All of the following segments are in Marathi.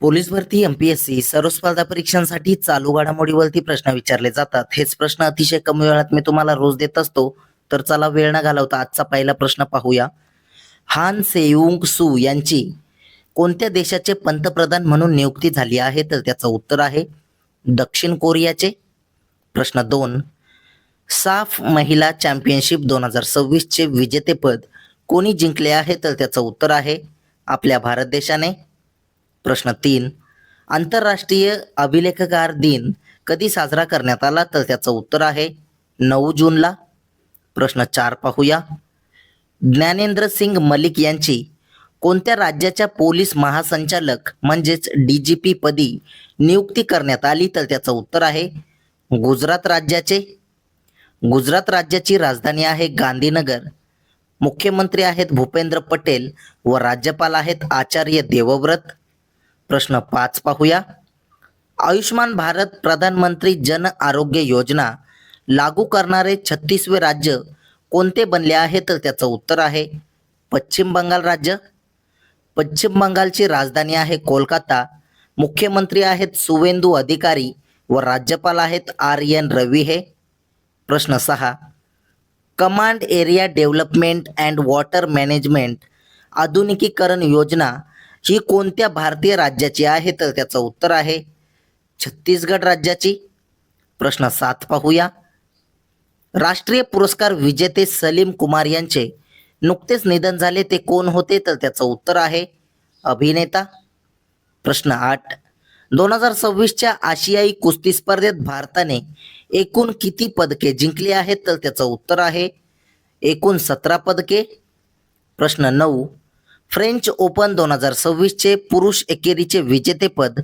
पोलीस भरती, एमपीएससी सर्व स्पर्धा परीक्षांसाठी चालू घडामोडीवरती प्रश्न विचारले जातात. हेच प्रश्न अतिशय कमी वेळात मी तुम्हाला रोज देत असतो. तर चला वेळ न घालवता आजचा पहिला प्रश्न पाहूया. हान सेयुंग सू यांची कोणत्या देशाचे पंतप्रधान म्हणून नियुक्ती झाली आहे? तर त्याचं उत्तर आहे दक्षिण कोरियाचे. प्रश्न 2. साफ महिला चॅम्पियनशिप 2026 चे विजेतेपद कोणी जिंकले आहे? तर त्याचं उत्तर आहे आपल्या भारत देशाने. प्रश्न 3. आंतरराष्ट्रीय अभिलेखकार दिन कधी साजरा करण्यात आला? तर त्याचं उत्तर आहे 9 जूनला. प्रश्न 4 पाहूया. ज्ञानेंद्र सिंग मलिक यांची कोणत्या राज्याच्या पोलीस महासंचालक म्हणजेच डीजीपी पदी नियुक्ती करण्यात आली? तर त्याचं उत्तर आहे गुजरात राज्याचे. गुजरात राज्याची राजधानी आहे गांधीनगर. मुख्यमंत्री आहेत भूपेंद्र पटेल व राज्यपाल आहेत आचार्य देवव्रत. प्रश्न 5 पाहूया. आयुष्मान भारत प्रधानमंत्री जन आरोग्य योजना लागू करणारे 36वे राज्य कोणते बनले आहे? तर त्याचं उत्तर आहे पश्चिम बंगाल राज्य. पश्चिम बंगालची राजधानी आहे कोलकाता. मुख्यमंत्री आहेत सुवेंदू अधिकारी व राज्यपाल आहेत RN रवी हे. प्रश्न 6. Command area development and water management आधुनिकीकरण योजना ही कोणत्या भारतीय राज्याची आहे? तर त्याचं उत्तर आहे छत्तीसगड राज्याची. प्रश्न 7 पाहूया. राष्ट्रीय पुरस्कार विजेते सलीम कुमार यांचे नुकतेच निधन झाले, ते कोण होते? तर त्याचं उत्तर आहे अभिनेता. प्रश्न 8. 2026च्या आशियाई कुस्ती स्पर्धेत भारताने एकूण किती पदके जिंकली आहेत? तर त्याचं उत्तर आहे एकूण 17 पदके. प्रश्न 9. फ्रेंच ओपन 2026 चे पुरुष एकेरीचे विजेतेपद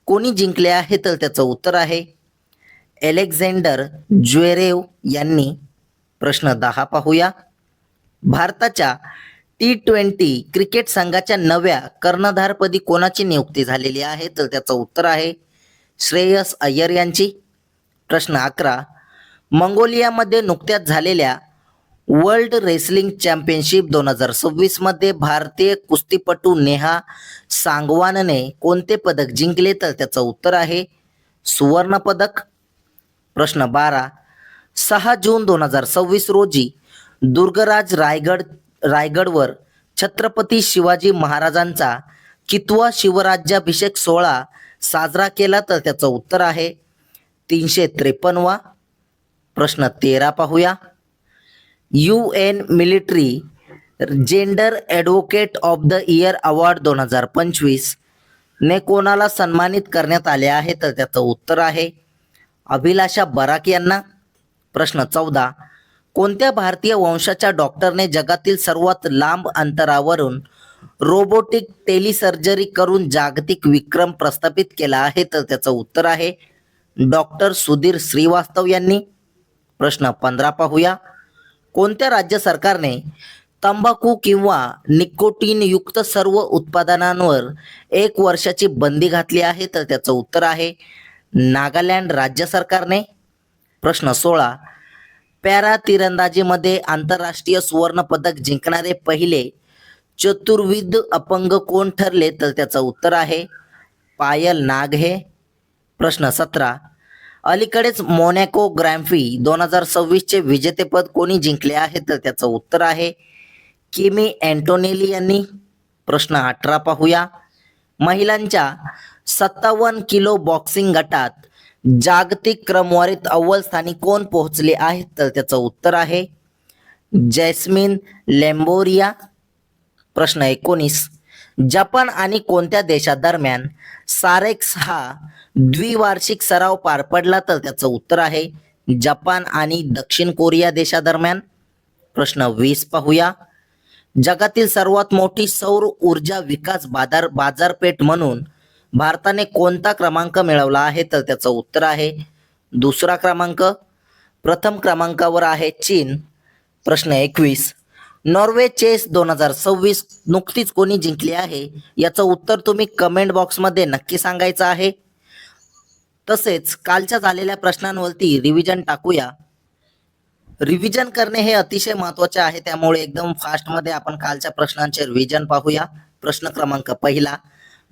कोणी जिंकले आहे? तर त्याचं उत्तर आहे अलेक्झांडर ज्वेरेव यांनी. प्रश्न 10 पाहूया. भारताच्या T20 क्रिकेट संघाच्या नव्या कर्णधारपदी कोणाची नियुक्ती झालेली आहे? तर त्याचं उत्तर आहे श्रेयस अय्यर यांची. प्रश्न 11. मंगोलियामध्ये नुकत्याच झालेल्या वर्ल्ड रेसलिंग चॅम्पियनशिप 2026 मध्ये भारतीय कुस्तीपटू नेहा सांगवानने कोणते पदक जिंकले? तर त्याचं उत्तर आहे सुवर्ण पदक. प्रश्न 12. 6 जून 2026 रोजी दुर्गराज रायगडवर छत्रपती शिवाजी महाराजांचा कितवा शिवराज्याभिषेक सोहळा साजरा केला? तर त्याचं उत्तर आहे 353वा. प्रश्न 13 पाहूया. UN military gender advocate of the year award 2025 ने कोणाला सन्मानित करण्यात आले आहे? तर त्याचं उत्तर आहे अभिलाषा बराक यांना. प्रश्न 14. कोणत्या भारतीय वंशाच्या डॉक्टरने जगातील सर्वात लांब अंतरावरून रोबोटिक टेलिसर्जरी करून जागतिक विक्रम प्रस्थापित केला आहे? तर त्याचं उत्तर आहे डॉक्टर सुधीर श्रीवास्तव यांनी. प्रश्न 15 पाहूया. कोणत्या राज्य सरकारने तंबाखू किंवा निकोटीन युक्त सर्व उत्पादनांवर 1 वर्षाची बंदी घातली आहे? तर त्याचं उत्तर आहे नागालँड राज्य सरकारने. प्रश्न 16. पॅरा तिरंदाजीमध्ये आंतरराष्ट्रीय सुवर्ण पदक जिंकणारे पहिले चतुर्विध अपंग कोण ठरले? तर त्याचं उत्तर आहे पायल नाग हे. प्रश्न 17. अलीकडेच मोनॅको ग्रँड प्री 2026 चे विजेतेपद कोणी जिंकले आहे? तर त्याचं उत्तर आहे किमी अँटोनेली यांनी. प्रश्न 18 पाहूया. महिलांच्या 57 किलो बॉक्सिंग गटात जागतिक क्रमवारीत अव्वल स्थानी कोण पोहोचले आहेत? तर त्याचं उत्तर आहे जैस्मिन लेम्बोरिया. प्रश्न 19. जपान आणि कोणत्या देशादरम्यान सारेक्स हा द्विवार्षिक सराव पार पडला? तर त्याचं उत्तर आहे जपान आणि दक्षिण कोरिया देशादरम्यान. प्रश्न 20 पाहूया. जगातील सर्वात मोठी सौर ऊर्जा विकास बाजारपेठ म्हणून भारताने कोणता क्रमांक मिळवला आहे? तर त्याचं उत्तर आहे 2रा क्रमांक. प्रथम क्रमांकावर आहे चीन. प्रश्न 21. नॉर्वे चेस 2026 नुकतीच कोणी जिंकली आहे? याचं उत्तर तुम्ही कमेंट बॉक्समध्ये नक्की सांगायचं आहे. तसेच कालच्या झालेल्या प्रश्नांवरती रिव्हिजन टाकूया. रिव्हिजन करणे हे अतिशय महत्त्वाचे आहे, त्यामुळे एकदम फास्टमध्ये आपण कालच्या प्रश्नांचे रिव्हिजन पाहूया. प्रश्न क्रमांक 1.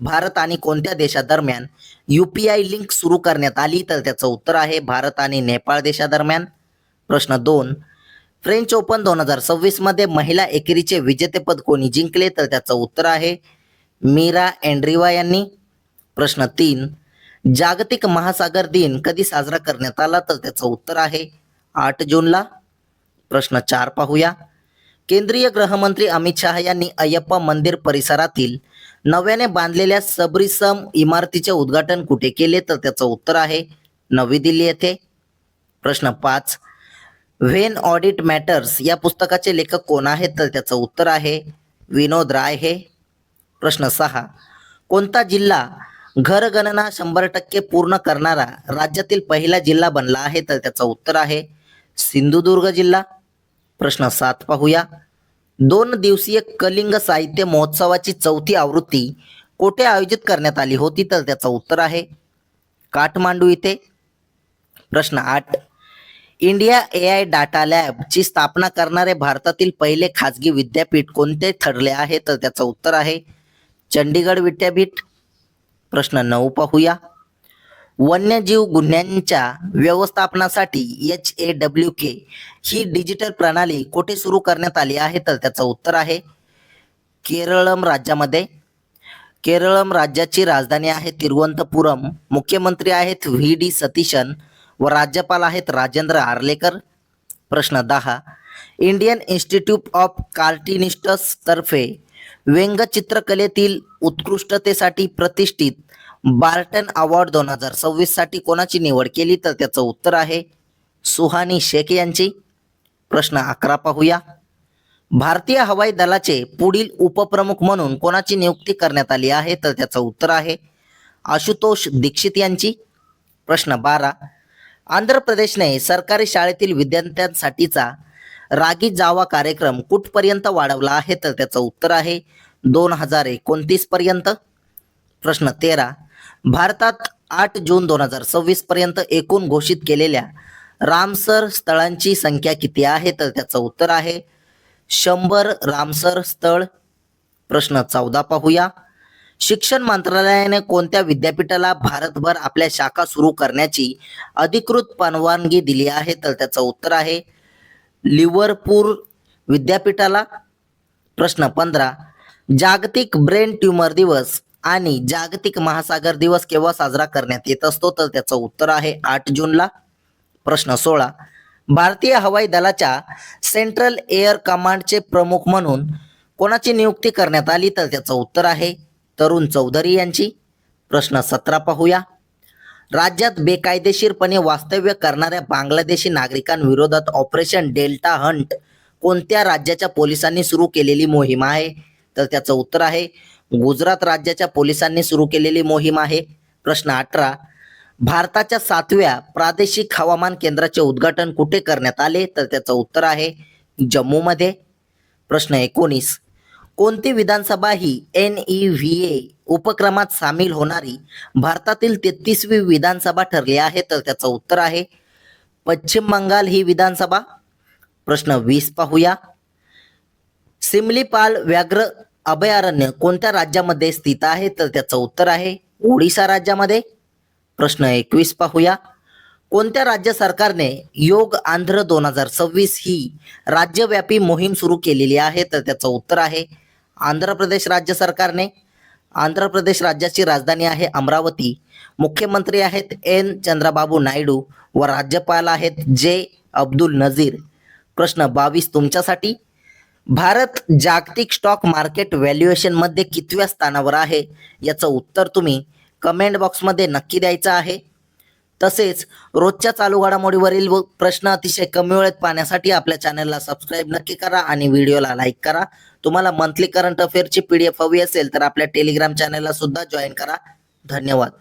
भारत आणि कोणत्या देशादरम्यान UPI लिंक सुरू करण्यात आली? तर त्याचं उत्तर आहे भारत आणि नेपाळ देशादरम्यान. प्रश्न 2, फ्रेंच ओपन 2026 मध्ये महिला एकेरीचे विजेतेपद कोणी जिंकले? तर त्याचं उत्तर आहे मीरा एंड्रिवा यांनी. प्रश्न 3, जागतिक महासागर दिन कधी साजरा करण्यात आला? तर त्याचं उत्तर आहे 8 जूनला. प्रश्न 4 पाहूया. केंद्रीय गृहमंत्री अमित शहा यांनी अय्यप्पा मंदिर परिसरातील नव्याने बांधलेल्या सबरीसम इमारतीचे उद्घाटन कुठे केले? तर त्याचं उत्तर आहे नवी दिल्ली येथे. प्रश्न 5, व्हेन ऑडिट मॅटर्स या पुस्तकाचे लेखक कोण आहेत? तर त्याचं उत्तर आहे विनोद राय हे. प्रश्न 6, कोणता जिल्हा घरगणना 100% पूर्ण करणारा राज्यातील पहिला जिल्हा बनला आहे? तर त्याचं उत्तर आहे सिंधुदुर्ग जिल्हा. प्रश्न 7 पाहूया. 2 दिवसीय कलिंग साहित्य महोत्सवाची 4थी आवृत्ती कोठे आयोजित करण्यात आली होती? तर त्याचं उत्तर आहे काठमांडू इथे. प्रश्न 8, इंडिया AI डाटा लॅब ची स्थापना करणारे भारतातील पहिले खाजगी विद्यापीठ कोणते ठरले आहे? तर त्याचं उत्तर आहे चंडीगड विद्यापीठ. प्रश्न 9 पाहूया. वन्यजीव गुन्ह्यांच्या व्यवस्थापनासाठी HAWK ही डिजिटल प्रणाली कुठे सुरू करण्यात आली आहे? तर त्याचं उत्तर आहे केरळम राज्यामध्ये. केरळम राज्याची राजधानी आहे तिरुवनंतपुरम. मुख्यमंत्री आहेत VD सतीशन व राज्यपाल आहेत राजेंद्र आर्लेकर. प्रश्न 10, इंडियन इन्स्टिट्यूट ऑफ कार्टिनिस्ट्स तर्फे व्यंगचित्रकलेतील उत्कृष्टतेसाठी प्रतिष्ठित बार्टन अवॉर्ड 2026 साठी कोणाची निवड केली? तर त्याचं उत्तर आहे सुहानी शेख यांची. प्रश्न 11 पाहूया. भारतीय हवाई दलाचे पुढील उपप्रमुख म्हणून कोणाची नियुक्ती करण्यात आली आहे? तर त्याचं उत्तर आहे आशुतोष दीक्षित यांची. प्रश्न 12, आंध्र प्रदेशने सरकारी शाळेतील विद्यार्थ्यांसाठीचा रागी जावा कार्यक्रम कुठपर्यंत वाढवला आहे? तर त्याचं उत्तर आहे 2029 पर्यंत. प्रश्न 13, भारतात 8 जून 2026 पर्यंत एकूण घोषित केलेल्या रामसर स्थळांची संख्या किती आहे? तर त्याचं उत्तर आहे 100 रामसर स्थळ. प्रश्न 14 पाहूया. शिक्षण मंत्रालयाने कोणत्या विद्यापीठाला भारतभर आपल्या शाखा सुरू करण्याची अधिकृत परवानगी दिली आहे? तर त्याचं उत्तर आहे लिव्हरपूल विद्यापीठाला. प्रश्न 15, जागतिक ब्रेन ट्यूमर दिवस आणि जागतिक महासागर दिवस केव्हा साजरा करण्यात येत असतो? तर त्याचं उत्तर आहे 8 जूनला. प्रश्न 16, भारतीय हवाई दलाच्या सेंट्रल एअर कमांडचे प्रमुख म्हणून कोणाची नियुक्ती करण्यात आली? तर त्याचं उत्तर आहे तरुण चौधरी यांची. प्रश्न 17 पाहूया. राज्यात बेकायदेशीरपणे वास्तव्य करणाऱ्या बांगलादेशी नागरिकांविरोधात ऑपरेशन डेल्टा हंट कोणत्या राज्याच्या पोलिसांनी सुरू केलेली मोहीम आहे? तर त्याचं उत्तर आहे गुजरात राज्याच्या पोलिसांनी सुरू केलेली मोहीम आहे. प्रश्न 18, भारताच्या 7व्या प्रादेशिक हवामान केंद्राचे उद्घाटन कुठे करण्यात आले? तर त्याचं उत्तर आहे जम्मूमध्ये. प्रश्न 19, कोणती विधानसभा ही NEVA उपक्रमात सामील होणारी भारतातील 33वी विधानसभा ठरली आहे? तर त्याचं उत्तर आहे पश्चिम बंगाल ही विधानसभा. प्रश्न 20 पाहूया. सिमलीपाल व्याघ्र अभयारण्य कोणत्या राज्यामध्ये स्थित आहे? तर त्याचं उत्तर आहे ओडिशा राज्यामध्ये. प्रश्न 21 पाहूया. कोणत्या राज्य सरकारने योग आंध्र 2026 ही राज्यव्यापी मोहीम सुरू केलेली आहे? तर त्याचं उत्तर आहे आंध्र प्रदेश राज्य सरकारने. आंध्र प्रदेश राज्याची राजधानी आहे अमरावती. मुख्यमंत्री आहेत N चंद्रबाबू नायडू व राज्यपाल आहेत J अब्दुल नझीर. प्रश्न 22 तुमच्यासाठी. भारत जागतिक स्टॉक मार्केट व्हॅल्युएशन मध्ये कितव्या स्थानावर आहे? याचं उत्तर तुम्ही कमेंट बॉक्समध्ये नक्की द्यायचं आहे. तसेच रोजच्या चालू घडामोडीवरील प्रश्न अतिशय कमी वेळेत पाहण्यासाठी आपल्या चॅनलला सबस्क्राईब नक्की करा आणि व्हिडिओला लाईक करा. तुम्हाला मंथली करंट अफेअरची PDF हवी असेल तर आपल्या टेलिग्राम चॅनलला सुद्धा जॉईन करा. धन्यवाद.